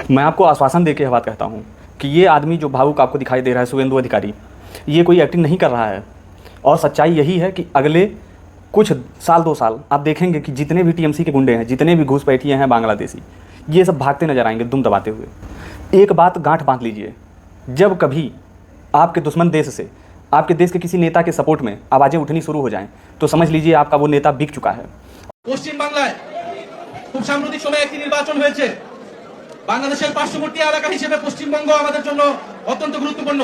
मैं आपको आश्वासन देके यह बात कहता हूँ कि ये आदमी जो भावुक आपको दिखाई दे रहा है, शुभेंदु अधिकारी, ये कोई एक्टिंग नहीं कर रहा है। और सच्चाई यही है कि अगले कुछ साल 2 साल आप देखेंगे कि जितने भी टीएमसी के गुंडे हैं, जितने भी घुसपैठिए हैं बांग्लादेशी, ये सब भागते नजर आएंगे दुम दबाते हुए। एक बात गांठ बांध लीजिए, जब कभी आपके दुश्मन देश से आपके देश के किसी नेता के सपोर्ट में आवाज़ें उठनी शुरू हो जाएं, तो समझ लीजिए आपका वो नेता बिक चुका है। পশ্চিম বাংলায় খুব সাম্প্রতিক সময়ে একটি নির্বাচন হয়েছে। বাংলাদেশের পার্শ্ববর্তী এলাকা হিসেবে পশ্চিমবঙ্গ আমাদের জন্য অত্যন্ত গুরুত্বপূর্ণ।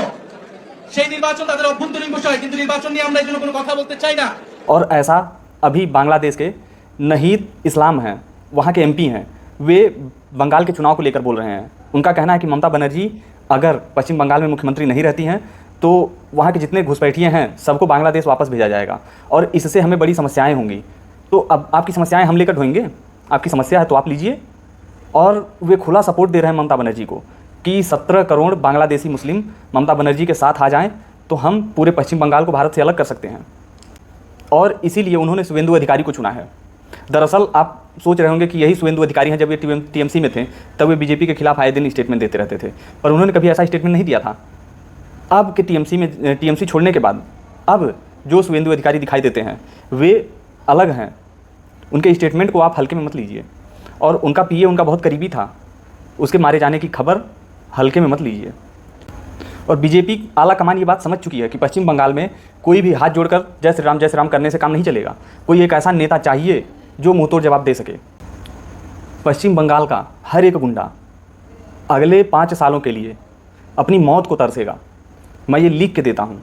সেই নির্বাচন তাদের অভ্যন্তরীণ বিষয়, কিন্তু নির্বাচন নিয়ে আমরা এই জন্য কোনো কথা বলতে চাই না। और ऐसा अभी बांग्लादेश के नहीद इस्लाम हैं, वहाँ के एमपी हैं, वे बंगाल के चुनाव को लेकर बोल रहे हैं। उनका कहना है कि ममता बनर्जी अगर पश्चिम बंगाल में मुख्यमंत्री नहीं रहती हैं तो वहाँ के जितने घुसपैठिए हैं सबको बांग्लादेश वापस भेजा जाएगा और इससे हमें बड़ी समस्याएं होंगी। तो अब आपकी समस्याएं हम लेकर ढोएंगे, आपकी समस्या है तो आप लीजिए। और वे खुला सपोर्ट दे रहे हैं ममता बनर्जी को कि 17 करोड़ बांग्लादेशी मुस्लिम ममता बनर्जी के साथ आ जाएं तो हम पूरे पश्चिम बंगाल को भारत से अलग कर सकते हैं। और इसीलिए उन्होंने शुभेंदु अधिकारी को चुना है। दरअसल आप सोच रहे होंगे कि यही शुभेंदु अधिकारी हैं, जब ये टीएमसी में थे तब वे बीजेपी के खिलाफ आए दिन स्टेटमेंट देते रहते थे, पर उन्होंने कभी ऐसा स्टेटमेंट नहीं दिया था। अब के टीएमसी छोड़ने के बाद अब जो शुभेंदु अधिकारी दिखाई देते हैं वे अलग हैं। उनके स्टेटमेंट को आप हल्के में मत लीजिए। और उनका पीए उनका बहुत करीबी था, उसके मारे जाने की खबर हल्के में मत लीजिए। और बीजेपी आला कमान ये बात समझ चुकी है कि पश्चिम बंगाल में कोई भी हाथ जोड़कर जय श्री राम करने से काम नहीं चलेगा। कोई एक ऐसा नेता चाहिए जो मुंहतोड़ जवाब दे सके। पश्चिम बंगाल का हर एक गुंडा अगले 5 सालों के लिए अपनी मौत को तरसेगा। मैं ये लिख के देता हूँ।